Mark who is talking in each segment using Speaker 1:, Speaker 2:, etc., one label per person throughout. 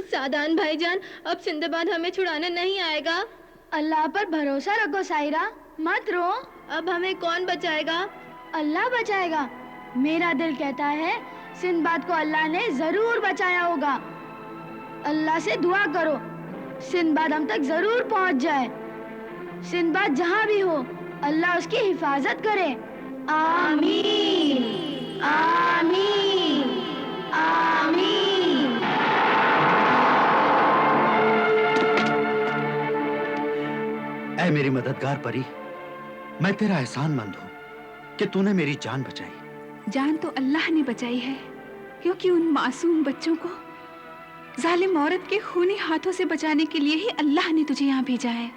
Speaker 1: सादान भाईजान, अब सिंदबाद हमें छुड़ाने नहीं आएगा।
Speaker 2: अल्लाह पर भरोसा रखो सायरा, मत रो।
Speaker 1: अब हमें कौन बचाएगा?
Speaker 2: अल्लाह बचाएगा। मेरा दिल कहता है सिंदबाद को अल्लाह ने जरूर बचाया होगा। अल्लाह से दुआ करो सिंदबाद हम तक जरूर पहुंच जाए। सिंदबाद जहां भी हो अल्लाह उसकी हिफाजत करे। आमीन आमीन आमीन।
Speaker 3: ऐ मेरी मददगार परी, मैं तेरा एहसानमंद हूँ कि तूने मेरी जान बचाई।
Speaker 4: जान तो अल्लाह ने बचाई है, क्योंकि उन मासूम बच्चों को जालिम औरत के खूनी हाथों से बचाने के लिए ही अल्लाह ने तुझे यहाँ भेजा है।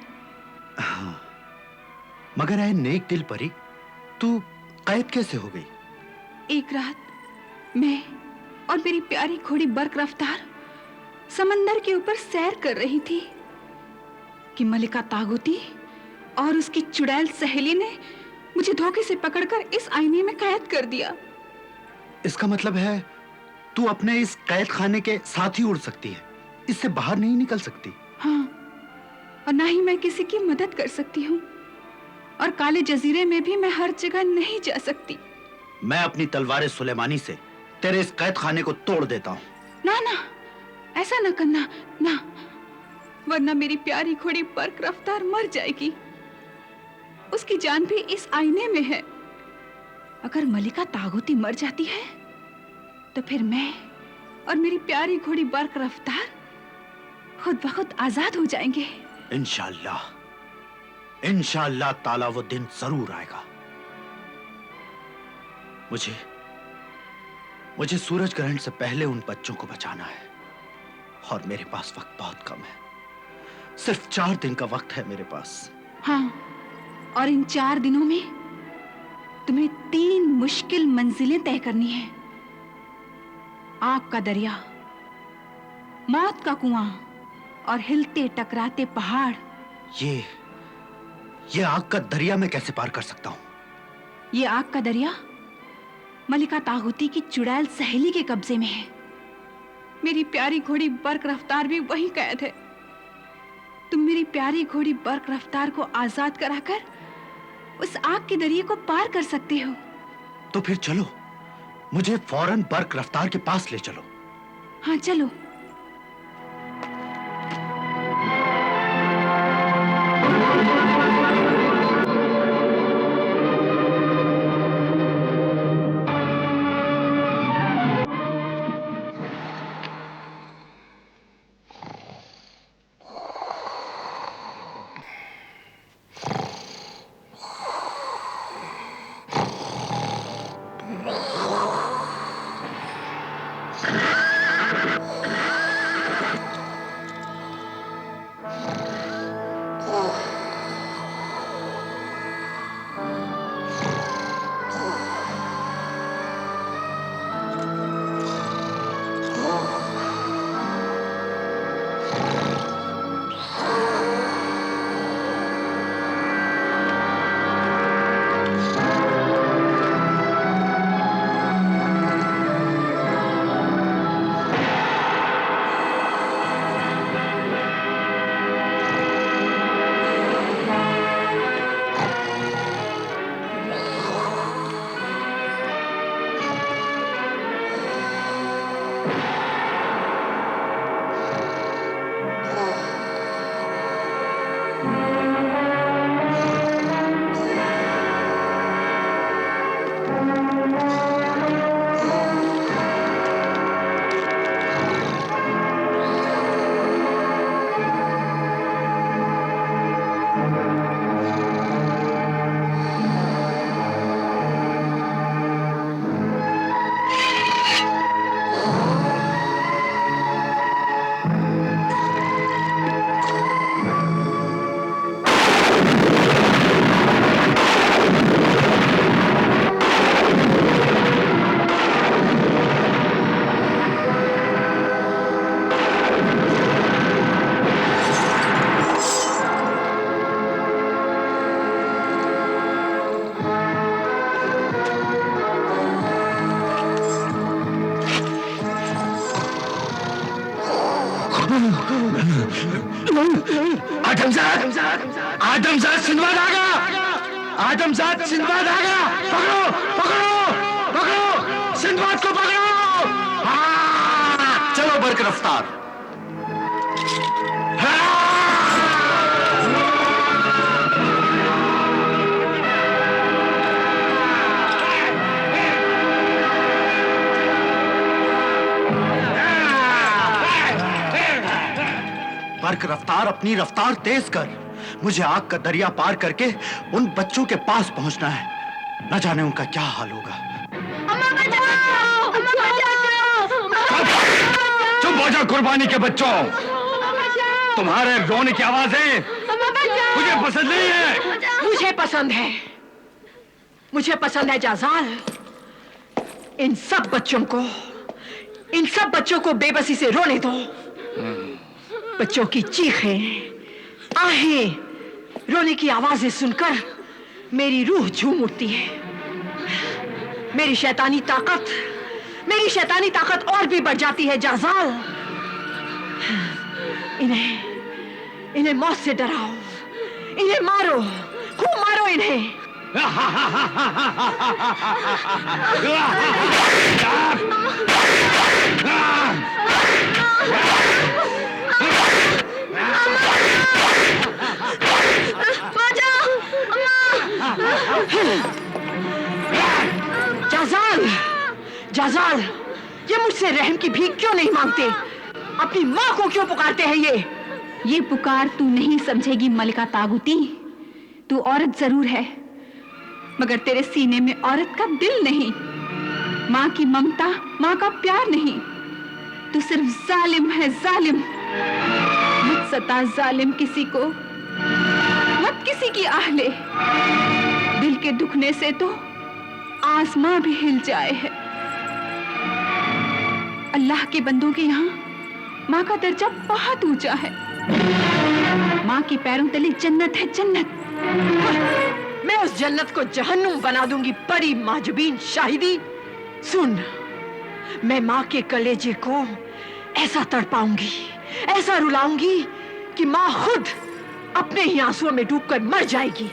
Speaker 3: हाँ, मगर ऐ नेक दिल परी, तू कैद कैसे हो गई?
Speaker 4: एक रात मैं और मेरी प्यारी घोड़ी बर्क रफ्तार समंदर के ऊपर सैर कर रही थी कि मलिका तागुती और उसकी चुड़ैल सहेली ने मुझे धोखे से पकड़कर इस आईने में कैद कर दिया।
Speaker 3: इसका मतलब है तू अपने इस कैद खाने के साथ ही उड़ सकती है, इससे बाहर नहीं निकल सकती।
Speaker 4: हाँ, और ना ही मैं किसी की मदद कर सकती हूँ, और काले जजीरे में भी मैं हर जगह नहीं जा सकती।
Speaker 3: मैं अपनी तलवार सुलेमानी से तेरे इस कैद खाने को तोड़ देता हूँ।
Speaker 4: ना ना, ऐसा ना करना ना, वरना मेरी प्यारी घोड़ी बर्क रफ्तार मर जाएगी। उसकी जान भी इस आईने में है। अगर मलिका तागुती मर जाती है तो फिर मैं और मेरी प्यारी घोड़ी बर्क रफ्तार खुद ब खुद आजाद हो जाएंगे।
Speaker 3: इंशाअल्लाह, इंशाअल्लाह ताला वो दिन जरूर आएगा। मुझे सूरज ग्रहण से पहले उन बच्चों को बचाना है, और मेरे पास वक्त बहुत कम है। सिर्फ 4 दिन का वक्त है मेरे पास।
Speaker 4: हाँ, और इन 4 दिनों में तुम्हें 3 मुश्किल मंजिलें तय करनी है। आग का दरिया, मौत का कुआं और हिलते टकराते पहाड़।
Speaker 3: ये आग का दरिया मैं कैसे पार कर सकता हूं?
Speaker 4: ये आग का दरिया मलिका तागुती की चुड़ैल सहेली के कब्जे में है। मेरी प्यारी घोड़ी बर्क रफ्तार भी वहीं कैद है। तुम मेरी प्यारी घोड़ी बर्क रफ्तार को आजाद कराकर उस आग के दरिये को पार कर सकते हो।
Speaker 3: तो फिर चलो, मुझे फौरन बर्क रफ्तार के पास ले चलो।
Speaker 4: हाँ चलो।
Speaker 3: आदमजाद सिंदबाद आ गया। आदमजाद सिंदबाद आ गया। पकड़ो पकड़ो पकड़ो, सिंदबाद को पकड़ो। हाँ, चलो बरक रफ्तार। बरक रफ्तार, अपनी रफ्तार तेज कर। मुझे आग का दरिया पार करके उन बच्चों के पास पहुंचना है। न जाने उनका क्या हाल होगा।
Speaker 2: अम्मा बचाओ! अम्मा बचाओ!
Speaker 5: चुप हो जाओ कुर्बानी के बच्चों। तुम्हारे रोने की आवाजें मुझे पसंद नहीं है।
Speaker 6: मुझे पसंद है, मुझे पसंद है जाजाल। इन सब बच्चों को बेबसी से रोने दो। बच्चों की चीखें, आहें, रोने की आवाजें सुनकर मेरी रूह झूम उठती है। मेरी शैतानी ताकत और भी बढ़ जाती है जाजाल। इन्हें मौत से डराओ, इन्हें मारो, खूब मारो इन्हें। जाजाल, ये मुझसे रहम की भीख क्यों नहीं मांगते? अपनी माँ को क्यों पुकारते हैं ये
Speaker 4: पुकार तू नहीं समझेगी मलिका तागुती। तू औरत जरूर है, मगर तेरे सीने में औरत का दिल नहीं, माँ की ममता, माँ का प्यार नहीं। तू सिर्फ जालिम है, जालिम। मत सता जालिम किसी को, मत किसी की आहले। दिल के दुखने से तो आसमां भी हिल जाए है। अल्लाह के बंदों के यहाँ माँ का दर्जा बहुत ऊंचा है। माँ के पैरों तले जन्नत है, जन्नत।
Speaker 6: मैं उस जन्नत को जहन्नुम बना दूंगी। बड़ी माजबीन शाहिदी सुन, मैं माँ के कलेजे को ऐसा तड़पाऊंगी, ऐसा रुलाऊंगी कि माँ खुद अपने ही आंसुओं में डूबकर मर जाएगी।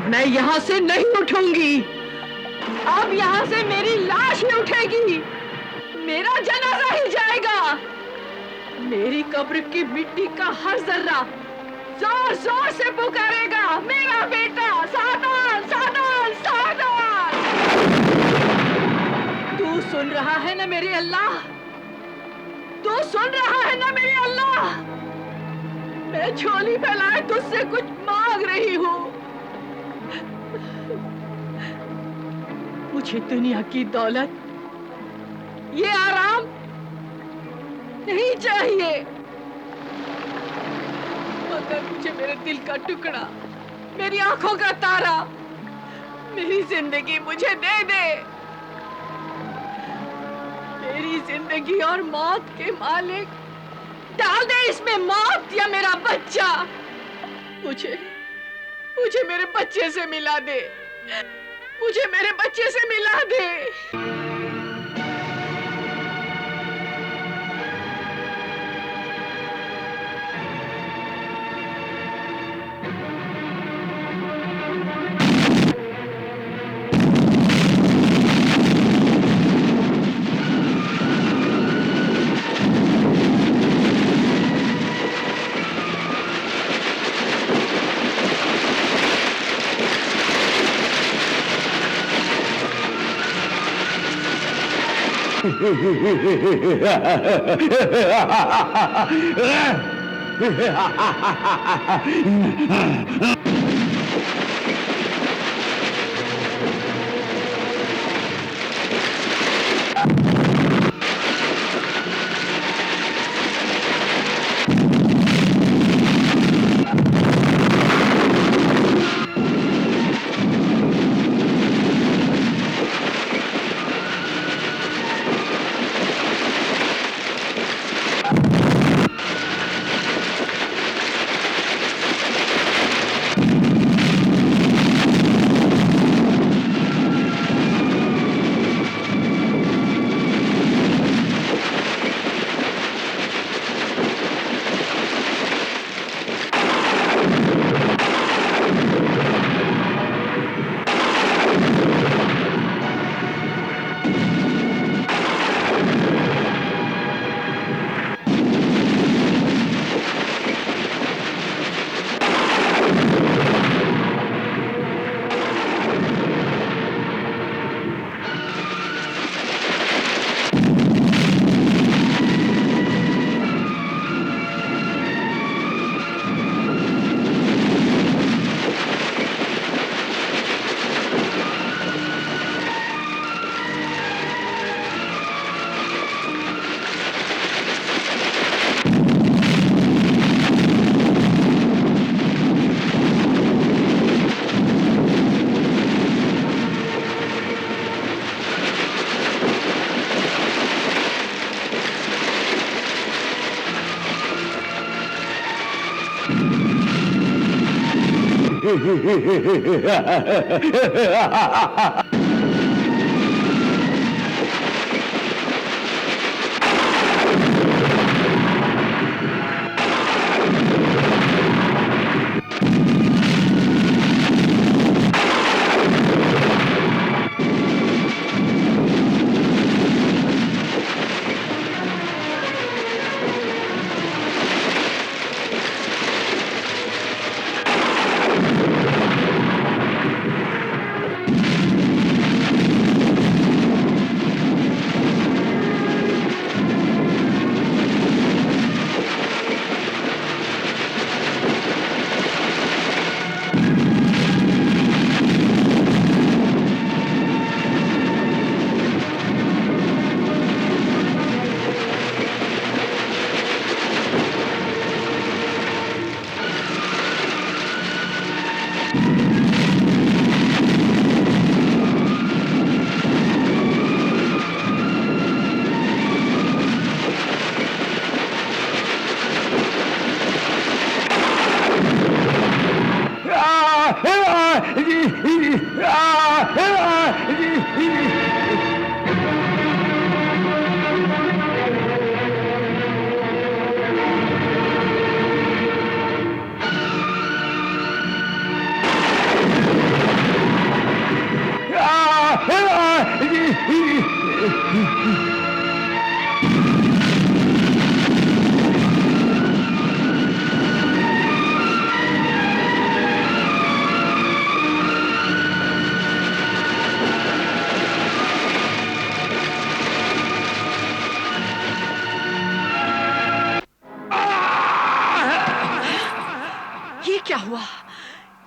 Speaker 6: मैं यहाँ से नहीं उठूंगी। अब यहाँ से मेरी लाश ही उठेगी, मेरा जनाजा ही जाएगा। मेरी कब्र की मिट्टी का हर जर्रा जोर जोर से पुकारेगा, मेरा बेटा सादान, सादान, सादान। तू सुन रहा है ना मेरे अल्लाह? तू सुन रहा है ना मेरे अल्लाह? मैं झोली फैलाए तुझसे कुछ मांग रही हूँ। मुझे दुनिया की दौलत, ये आराम नहीं चाहिए, मगर मुझे मेरे दिल का टुकड़ा, मेरी आंखों का तारा, मेरी जिंदगी मुझे दे दे। मेरी जिंदगी और मौत के मालिक, डाल दे इसमें मौत या मेरा बच्चा। मुझे मेरे बच्चे से मिला दे, मुझे मेरे बच्चे से मिला दे।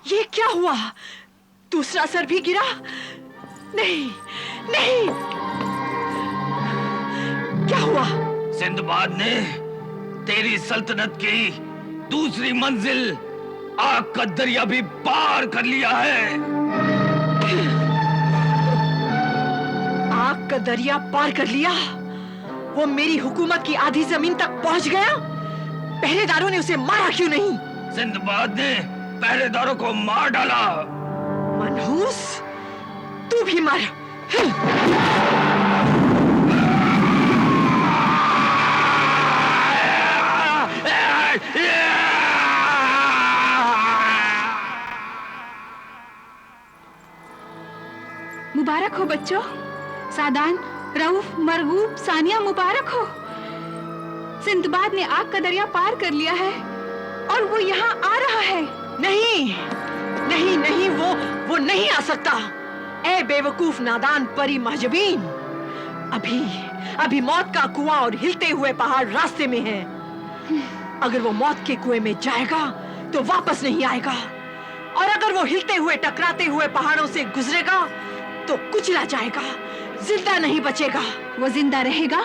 Speaker 6: ये क्या हुआ? दूसरा सर भी गिरा? नहीं, नहीं। क्या हुआ?
Speaker 5: सिंदबाद ने तेरी सल्तनत की दूसरी मंजिल आग का दरिया भी पार कर लिया है।
Speaker 6: आग का दरिया पार कर लिया? वो मेरी हुकूमत की आधी जमीन तक पहुंच गया? पहरेदारों ने उसे मारा क्यों नहीं?
Speaker 5: सिंदबाद ने पहरेदारों को मार डाला।
Speaker 6: मनहूस, तू भी मर।
Speaker 4: मुबारक हो बच्चों। सादान, रऊफ, मरगूब, सानिया, मुबारक हो। सिंदबाद ने आग का दरिया पार कर लिया है और वो यहाँ आ रहा है।
Speaker 6: नहीं, नहीं, नहीं, वो नहीं आ सकता। ए बेवकूफ नादान परी महजबीन, अभी अभी मौत का कुआं और हिलते हुए पहाड़ रास्ते में है। अगर वो मौत के कुएं में जाएगा तो वापस नहीं आएगा, और अगर वो हिलते हुए टकराते हुए पहाड़ों से गुजरेगा तो कुचला जाएगा, जिंदा नहीं बचेगा।
Speaker 4: वो जिंदा रहेगा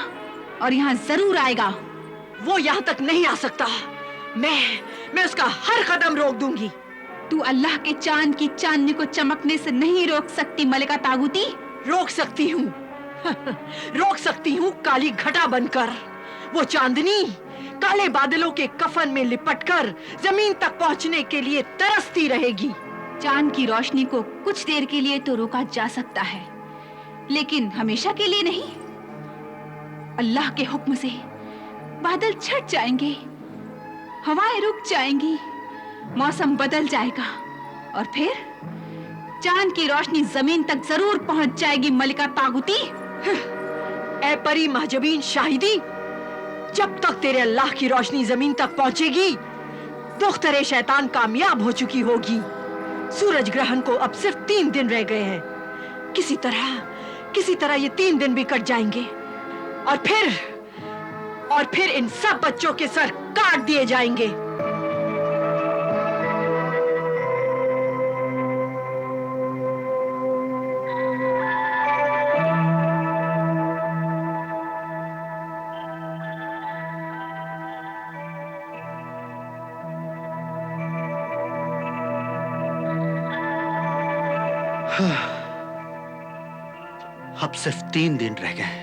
Speaker 4: और यहाँ जरूर आएगा।
Speaker 6: वो यहाँ तक नहीं आ सकता। मैं उसका हर कदम रोक दूंगी।
Speaker 4: तू अल्लाह के चांद की चांदनी को चमकने से नहीं रोक सकती मलिका तागुती।
Speaker 6: रोक सकती हूँ रोक सकती हूँ काली घटा बनकर। वो चांदनी काले बादलों के कफन में लिपटकर जमीन तक पहुँचने के लिए तरसती रहेगी।
Speaker 4: चांद की रोशनी को कुछ देर के लिए तो रोका जा सकता है, लेकिन हमेशा के लिए नहीं। अल्लाह के हुक्म से बादल छट जाएंगे, हवाएं रुक जाएंगी, मौसम बदल जाएगा और फिर चांद की रोशनी जमीन तक जरूर पहुंच जाएगी मलिका तागुती।
Speaker 6: ऐ परी महजबीन शाहिदी, जब तक तेरे अल्लाह की रोशनी जमीन तक पहुंचेगी दुख्तरे शैतान कामयाब हो चुकी होगी। सूरज ग्रहण को अब सिर्फ 3 दिन रह गए हैं। किसी तरह ये 3 दिन भी कट जाएंगे और फिर इन सब बच्चों के सर काट दिए जाएंगे।
Speaker 3: अब सिर्फ 3 दिन रह गए।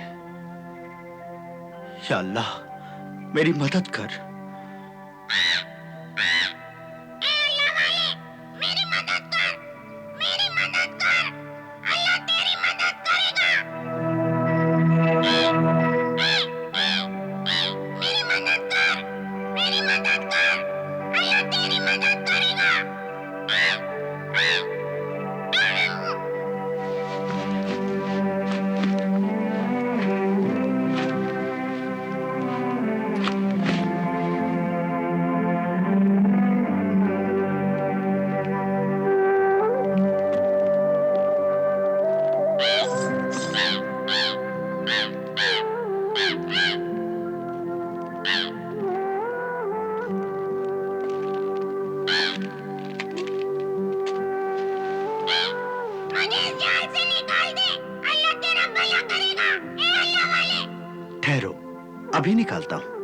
Speaker 3: या अल्लाह मेरी मदद कर। ठहरो, अभी निकालता हूं।